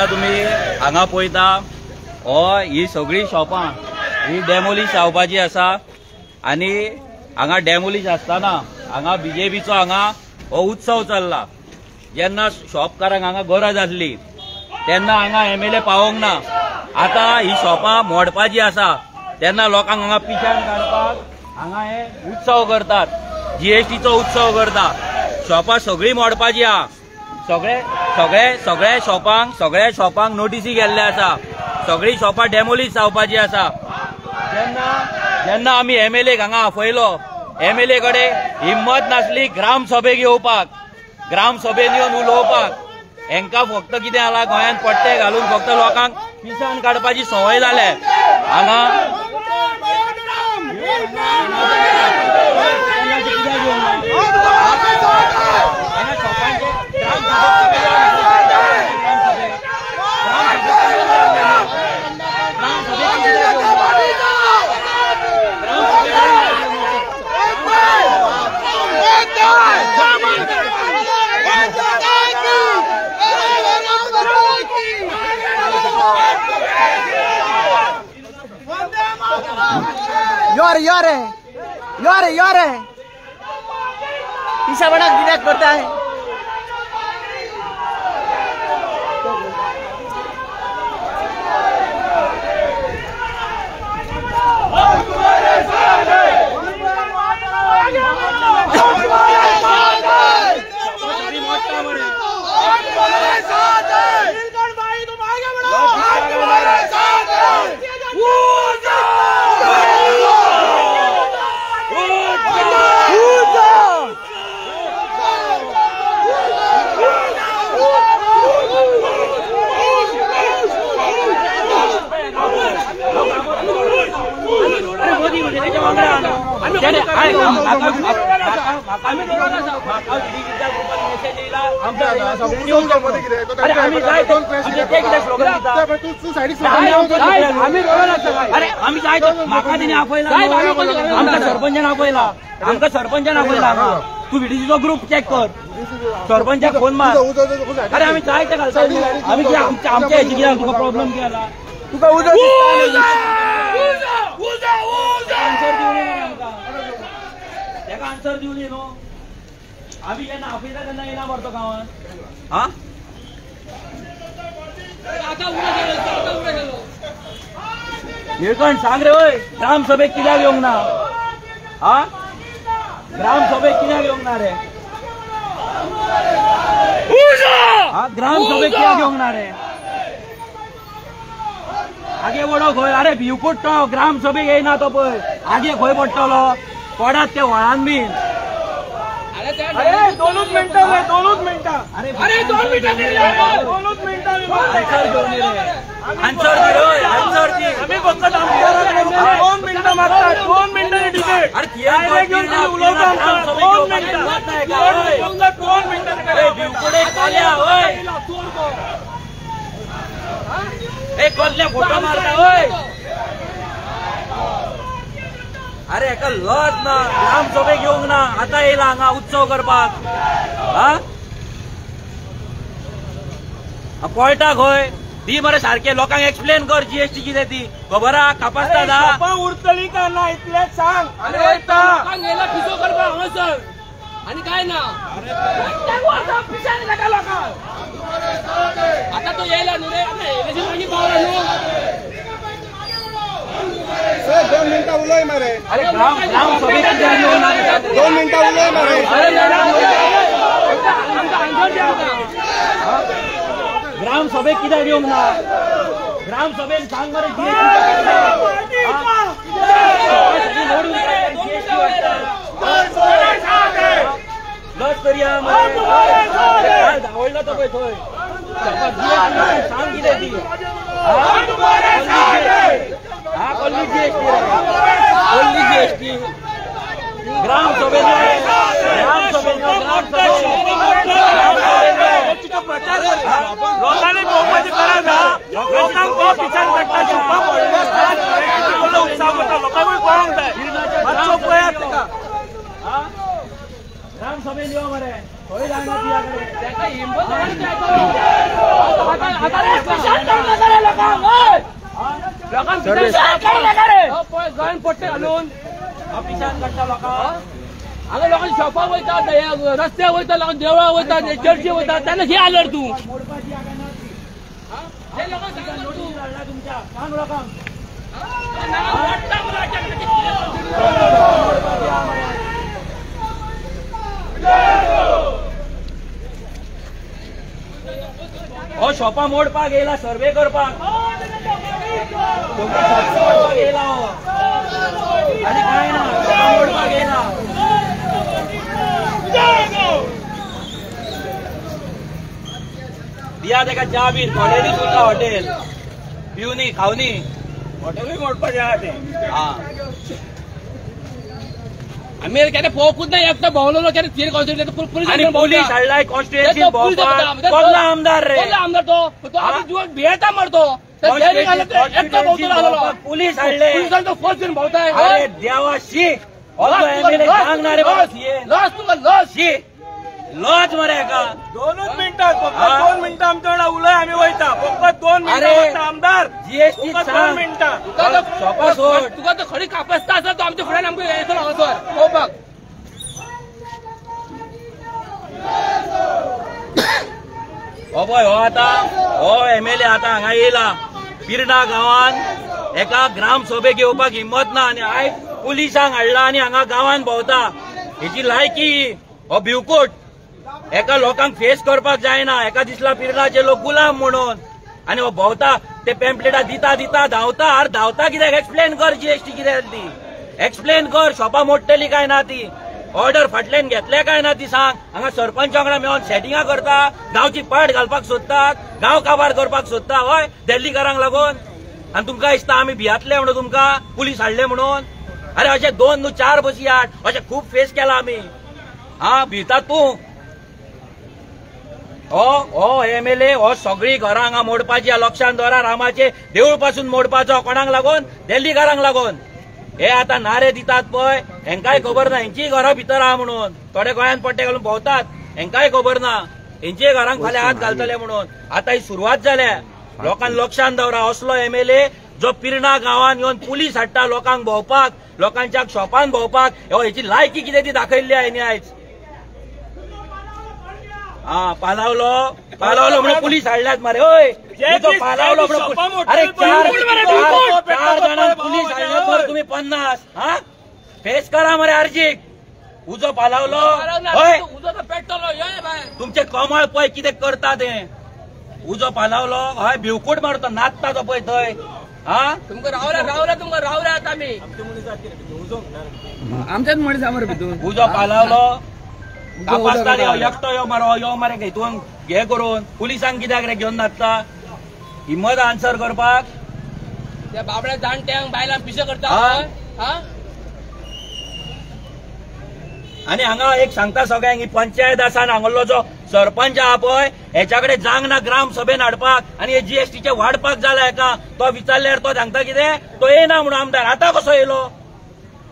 आतां तुमी हांगा पळयता ही सगळी शॉपां ही डेमोलिश जावपाची आसा आनी हांगा डेमोलिश आसतना हांगा बीजेपीचो हांगा हो उत्सव चल्ला। जेन्ना शॉपकारांक हांगा गरज आसली तेन्ना हांगा MLA पावोंक ना। आतां ही शॉपां मोडपाची आसा तेन्ना लोकांक हांगा पिशान काडपाक हांगा हे उत्सव करतात, GSTचो उत्सव करता। शॉपां सगळीं मोडपाची आहा। सगळे शॉपांक नोटीसी गेल्ले आसा। सगळी शॉपां डेमोलिश जावपाची आसा। जेन्ना आमी MLA हांगा आपयलो, MLA कडेन हिम्मत नासली ग्रामसभेक येवपाक, ग्रामसभेन येवन उलोवपाक। हेंकां फक्त कितें जाला गोंयांत पट्टे घालून फक्त लोकांक पिसान काडपाची संवय जाल्या। हांगा योरे पिसा बड़ा गिरक करता है। सरपंचान आपयला तू व्हिडिओचो ग्रुप चेक कर, सरपंचाक फोन मार। अरे आम्ही जायते घालता आम्ही आमच्या हेची कित्याक तुका प्रॉब्लेम केला तुका आन्सर दिवन न्हू आम्ही जेन्ना आपयता तेन्ना येना मरतो गांवांत। हा निळकंठ सांग रे वय ग्रामसभेक कित्याक येवंक ना? हा ग्रामसभेक कित्याक येवंक ना रे? हा ग्रामसभेक कित्याक येवंक ना रे? आगे वडो खंय? अरे भिवकूट तो ग्रामसभेक येयना तो पळय आगे खंय पडटलो? पडात त्या व्हाळान बीन। अरे दोनच मिनिटं अरे 2 मिनिटं आन्सर दी आम्ही फक्त 2 मिनिटं मागतात। 2 मिनिटांनी डिबेट। अरे घेऊन उलवतो आमचा 2 मिनिटं 2 मिनिटं भिवकुडे काल्या होय ए कोल्ल्या फोटो मारता होय। अरे एका लज ना ग्रामसभेक येवंक ना आतां येयला हांगा उत्सव करपाक। हा पळटा खंय दी मरे सारखे लोकांक एक्सप्लेन कर GST कितें ती खबर आहा कापासता दा उरतली का ना इतलेंच सांग। अरे लोकांक येयला पिसो करपाक हांगासर आनी काय ना। आता तो येयला न्हू रे आता इलेक्शन मागीर पावला न्हू। 2 मिनिटं उलय मरे। अरे ग्रामसभेक कित्याक येवंक ना? 2 मिनिटं उलय मरे। ग्रामसभेक कित्याक येवंक ना? ग्रामसभेन सांग मरे लज करया मरे धांवयला तो पळय थंय सांग कितें ती हा कोल्ली GST ग्रामसभेन लोकांनी बहुमती करायला लोकांक पिछान काडटा शॉपां पडले आसतात उत्सव करता लोकांकूय कळोंक जाय मातसो पळयात तेका। ग्रामसभेन यो मरे खंय जायना तुझ्याकडे त्याचा हिंमत आहे आता स्पेशल काम करे लोकांक गळ्यान पट्टे घालून ऑफिसात करता लोकांक हांगा लोकांची शॉपां वयता रस्त्यार वयता लोकांक देवळां वयता चर्ची वयता तेन्ना हे आलर तूं मोडपाची आगा ना ती. हे लोकांक सांग नोटीस धाडला तुमच्या सांग लोकांक हो शॉपा मोडपाक येयला सर्वे करपाक मोडपाक येयला हो आनी काय ना शॉपा मोडपाक येयला दिया तेका च्या बीन थोडे दीस उरला हॉटेल पिवनी खावनी हॉटेलूय मोडपाचें आहा तें हा आम्ही केन्ना पळोवंकूच ना एकटो भोंवलो केन्ना तीन कॉन्स्टिट्युएंसी आणि पोलीस हाडलाय कॉन्स्टिट्युएन्सी भोंवपाक कोल्ला आमदार रे कोल्हा आमदार तो आमी जीवन भियेता मरतो पुलिस हाडले पुलिसांचो फर्स्ट येवन भोंवताय अरे देवा शी एमएलए सांगणारे लॉस तुका लॉस शी लॉज मरे का 2 मिनिटात फक्त 2 मिनिटां आमच्या वांगडा उलय आम्ही वयता फक्त 2 मिनिटां आमदार जीएसटी 2 मिनिटां शॉपा सोड तुका तो खरी कापस्ता आसा तो आमच्या फुड्यान आमकां येतो हांगासर पळोवपाक हो पळय हो आता हो एमएलए आता हांगा येयला पिर्णा गांवान एका ग्रामसभेक येवपाक हिम्मत ना आनी आयज पुलिसांक हाडला आनी हांगा गांवान भोंवता हेची लायकी हो भिवकूट एका लोकांक फेस करपाक जायना एका दिसला पिर्णाचे लोक गुलाम म्हणून आनी हो भोंवता ते पॅम्पलेटां दिता दिता धांवता आर धांवता कित्याक एक्सप्लेन कर जीएसटी कितें जाली ती एक्सप्लेन कर शॉपां मोडटली काय ना ती ऑर्डर फाटल्यान घेतले काय ना ती सांग हांगा सरपंच वांगडा मेळोन सेटिंगां करता गांवची पाट घालपाक सोदतात गांव काबार करपाक सोदता हय दिल्लीकारांक लागून आनी तुमकां दिसता आमी भियातले म्हणून तुमकां पुलीस हाडले म्हणून अरे अशे 2 न्हू 4 बसी हाड अशें खूब फेस केला आमी हा भिता तूं हो एमएलए हो सगळी घरां हांगा मोडपाची लक्षांत दवरा रामाचे देवूळ पासून मोडपाचो कोणाक लागून दिल्लीकारांक लागून हे आता नारे दितात पळय हेंकाय खबर ना हेंचीय घरां भितर आहा म्हणून थोडे गोंयांत पट्टे घालून भोंवतात हेंकाय खबर ना हेंचेय घरांक फाल्यां हात घालतले म्हणून आता ही सुरवात जाल्या लोकांक लक्षांत दवरा असलो एमएलए जो पिर्णा गांवांत येवन पुलीस हाडटा लोकांक भोंवपाक लोकांच्या शॉपान भोंवपाक हेची लायकी कितें ती दाखयल्ली आयनी आयज हा पालावलो म्हणून पुलीस हाडल्यात मरे होय पालावलो म्हणून अरे 4 जाणांक पुलीस हाडल्यात मरे तुम्ही 50 हा फेस करा मरे अर्जीक उजो पालावलो होय तुमचे कमळ पळय कितें करता ते उजो पालावलो हय भिवकूट मारतो नाचता तो पळय थंय हा तुमकां तुमकां रावल्या आता आमी आमच्याच मनीस मरे भितून उजो पालावलो कापासता एकटो यो मरे घेतून हे करून पुलिसांक कित्याक रे घेवन नाचता हिम्मत आन्सर करपाक त्या बाबड्या जाणट्यांक बायलांक पिशे करता आनी हांगा एक सांगता सगळ्यांक ही पंचायत आसा हांगलो जो सरपंच आहा पळय हेच्या कडेन जांग ना ग्राम सभेन हाडपाक आनी हे जीएसटीचे वाडपाक जाला हेका तो विचारल्यार तो सांगता कितें तो येना म्हणून आमदार आतां कसो येयलो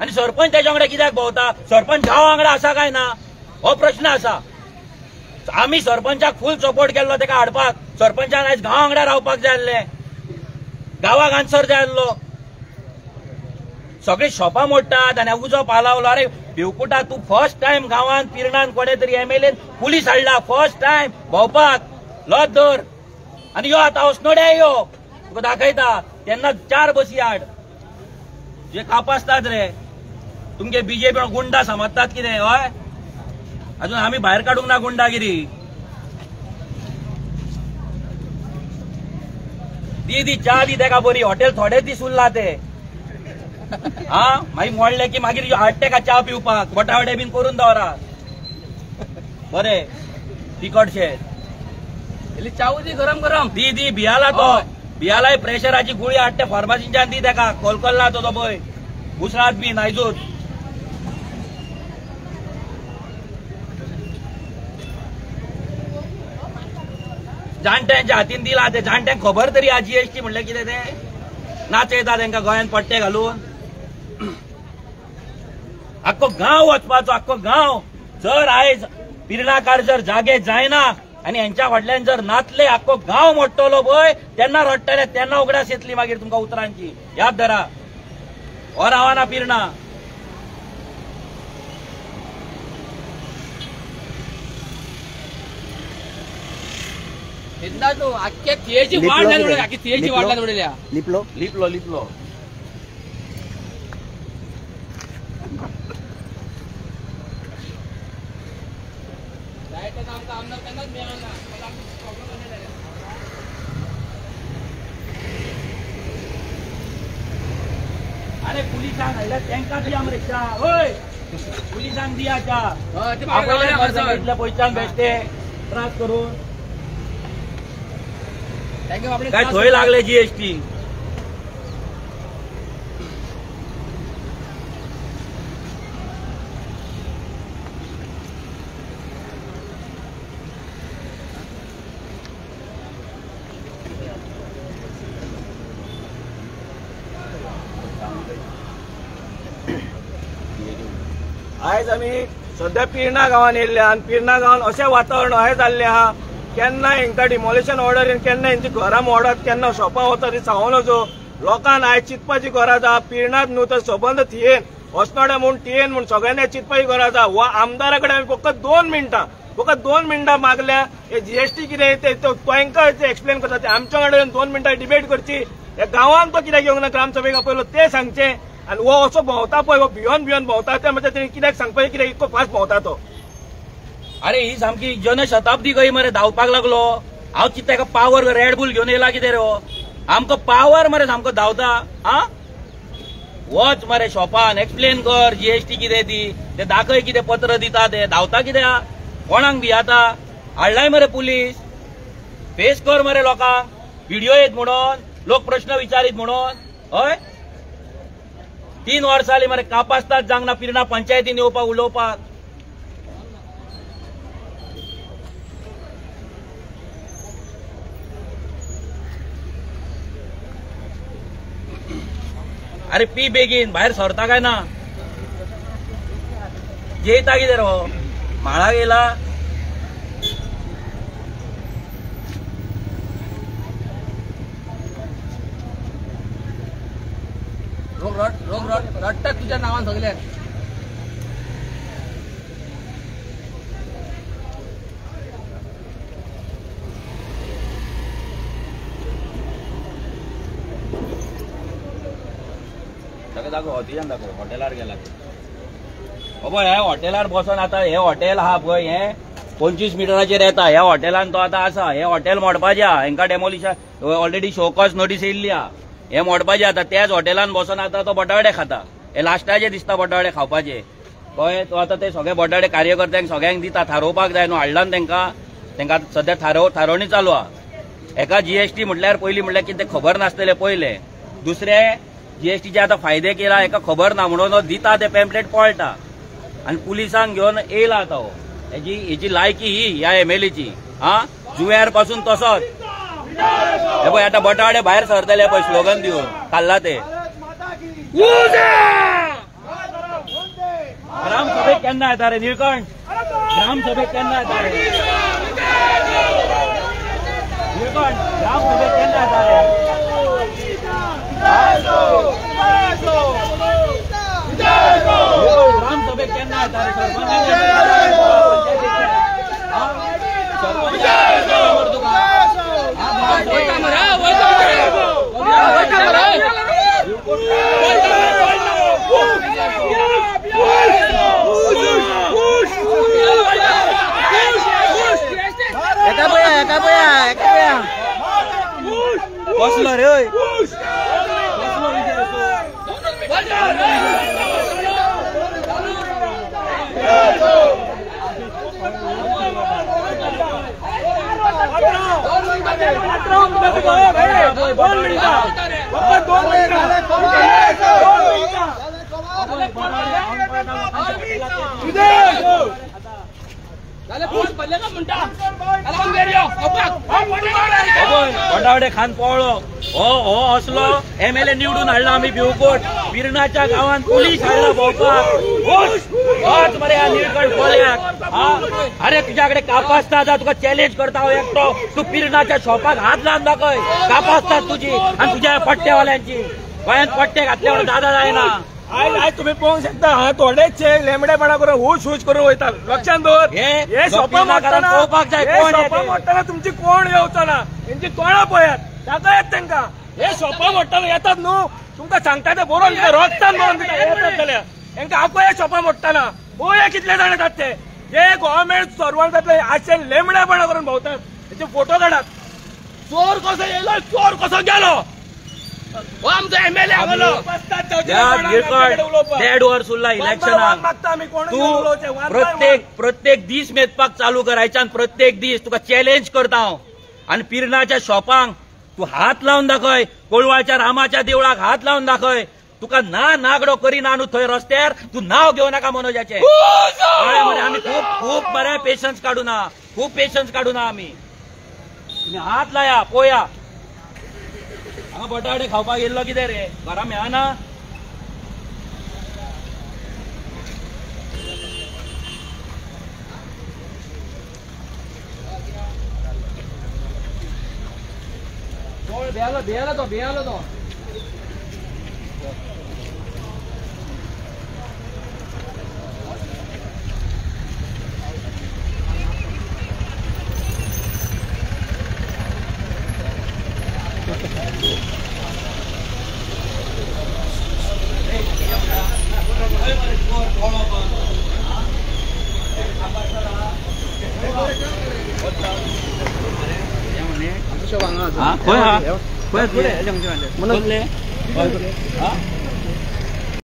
आनी सरपंच तेच्या वांगडा कित्याक भोंवता सरपंच गांव वांगडा आसा काय ना हो प्रश्न आसा आमी सरपंचाक फूल सपोर्ट केल्लो तेका हाडपाक सरपंचान आयज गांवा वांगडा रावपाक जाय आसलें गांवाक आन्सर जाय आसलो सगळी शॉपां मोडटात आनी उजो पालावलो अरे भिवकुटा तूं फर्स्ट टायम गांवांत पिर्णान कोणे तरी एमएलएन पुलीस हाडला फर्स्ट टायम भोंवपाक लॉज धर आनी यो आतां osnodे यो तुका दाखयता तेन्ना 4 बसी हाड जे कापासतात रे तुमगे बीजेपी गुंडा समजतात कितें हय अजून आम्ही भायर काढूंक ना गुंडागिरी दी च्या दी तेका बरी हॉटेल थोडे दीस उरला ते हा मागीर मोडले की मागीर हाडटे का च्या पिवपाक बटावडे बीन करून दवरा बरे तिखटशे चाव दी गरम गरम दी भियाला तो भियालाय प्रेशराची गुळी हाडटे फार्मासीच्यान दी तेका कोलकोल्ला तो पळय उसरात बीन आयजूच जाणट्यांच्या हातीन दिला ते जाणट्यांक खबर तरी आ जीएसटी म्हणले कितें ते नाचयता तांकां गोंयांत पट्टे घालून आख्खो गांव वचपाचो आख्खो गांव जर आयज पिरणाकार जर जागे जायना आणि यांच्या फाटल्यान जर नातले आख्खो गांव मोडटलो पळय तेन्ना रडटले, तेन्ना उगडास येतली मागीर तुमकां उतरांची. याद धरा. हो रावाना पिरणा. तू अख्ख्या तियेची वाढ झाली उडयल्या, अख्खी तियेची वाढ झाली उडयल्या. लिपलो लिपलो लिपलो. अरे पुलिसांक हाडल्या तांकां दिया मरे च्या. होय पुलिसांक दिया च्या. इतले पयशांक बेश्टे त्रास करून काय थंय लागले जीएसटी. आयज आमी सध्या पिरणा गांवांत येयल्ले आनी पिरणा गांवांत अशें वातावरण अशें जाल्लें आहा केन्ना हांकां डिमोलिशन ऑर्डर केन्ना हेंची घरां मोडत केन्ना शॉपां वतात ती सांगून नजो. लोकांक आयज चिंतपाची गरज आहा. पिरणात न्हू तर सबंद थियेन वसनोड्या म्हूण टियेन म्हूण सगळ्यांनी चिंतपाची गरज आहा. वा आमदारा कडेन आमी फकत 2 मिनटां मागल्या. हे जीएसटी कितें ते तांकां एक्सप्लेन करता ते आमच्या कडेन 2 मिनटां डिबेट करची. हे गांवांत तो कित्याक येवंक ना ग्रामसभेक आपयलो ते सांगचें. आनी वो असो भोंवता पळय वो भियोन भोंवता ते म्हणजे तेणी कित्याक सांगपाचें कित्याक इतको फास्ट भोंवता तो. अरे ही सामकी जनशताब्दी खंय मरे धांवपाक लागलो. हांव चिंता ताका पावर रेड बुल घेवन येयला कितें रे हो. आमकां पावर मरे सामको धांवता. आं वच मरे शॉपान एक्सप्लेन कर जीएसटी कितें ती ते दाखय कितें पत्र दिता ते धांवता कित्याक कोणाक भियाता. हाडलाय मरे पुलीस. फेस कर मरे लोकांक. व्हिडिओ येत म्हणून लोक प्रश्न विचारीत म्हणून. हय 3 वर्सां जालीं मरे कापासतात जांगना पिरणा पंचायतीन येवपाक उलोवपाक. अरे पी बेगीन भायर सरता काय ना. जेयता कितें रो म्हाळा गेला. रोग रडटात तुझ्या नावान सगळ्याक. दाखव हॉटेलान दाखव. हॉटेलार गेला बाबा. ह्या हॉटेलार बसून आता हे हॉटेल आहा पळय हे 25 मिटराचेर येता. ह्या हॉटेलान तो आतां आसा. हे हॉटेल मोडपाचें आहा. हांकां डेमोलिशन ऑलरेडी शोकॉज नोटीस येयल्ली आहा. हे मोडपाचें आतां. त्याच हॉटेलान बसून आतां तो बटावडे खाता. हे लास्टाचे दिसता बटावडे खावपाचे. कळ्ळें. तो आतां ते सगळे बटावडे कार्यकर्त्यांक सगळ्यांक दिता. थारोवपाक जाय न्हू. हाडला तांकां सध्या थारोवणी चालू आहा. एका जीएसटी म्हटल्यार पयलीं म्हटल्यार कितें खबर नासलेले पयले. दुसरे जीएसटीचे आतां फायदे केला हेका खबर ना म्हणून दिता ते पॅम्पलेट पळटा आनी पुलिसांक घेवन येयला आतां हो. हेची लायकी ही ह्या एमएलएची. हा जुव्यार पासून तसोच. हे पळय आतां बटावडे भायर सरतले पळय स्लोगन दिवन खाल्ला ते. ग्रामसभेक केन्ना येता रे निळकंठ. ग्रामसभेक केन्ना येता रे निळकंठ. ग्रामसभेक केन्ना येता रे. ग्रामसभेक केन्ना येता रे बसलो रे. बटावडे खान पळलो. हो असलो एमएलए निवडून हाडला आम्ही भिवकोट. पिरणाच्या गावात पोलीस हाडला भोवपाक. मरे ह्या निळकंठ कोल्याक. अरे तुझ्याकडे कापासता जा तुका चॅलेंज करता हो एकटो तू पिरणाच्या शॉपाक हात लावून दाखय कापासतात तुझी आणि तुझ्या पट्ट्यावाल्यांची गोंयांत पट्टे घातल्यावर दादा जायना आज आज तुम्ही पळोवंक शकता हा थोडेच लेमडेपणा करून हुश करून वयता लक्षात दवर हे शॉपा कारण पळोवपाक जाय कोण येते. मोडटाना तुमची कोण येवचो ना तेंची तोंडां पळयात ताका येत तांकां हे शॉपा मोडटाना येतात न्हू तुमकां सांगता ते बरोवन दिता रोजतान बरोवन दिता येतात जाल्यार तांकां आपय शॉपा मोडटाना पळया कितले जाण येतात ते जे गव्हर्नमेंट सर्वंटातले आजचे लेमडेपणा करून भोंवतात तेचे फोटो काढात चोर कसो येयलो चोर कसो गेलो हो आमचो एमएलए आगलो देड वर्स उरला इलेक्शनाक तू प्रत्येक दीस मेजपाक चालू करायचा आणि प्रत्येक दीस तुका चॅलेंज करता हांव आणि पिरणाच्या शॉपांक तू हात लावून दाखय कोळवाच्या रामाच्या देवळाक हात लावून दाखय तुका नागडो करिना न्हू थंय रस्त्यार तू नाव घेऊ नाका मनोजाचे आम्ही खूप बरे पेशन्स काडूना खूप पेशन्स काडूना आम्ही तुम्ही हात लाया पोया हांगा बटाटे खावपाक येयल्लो कितें रे घरा मेळना बेयाला तो खंय हा खंय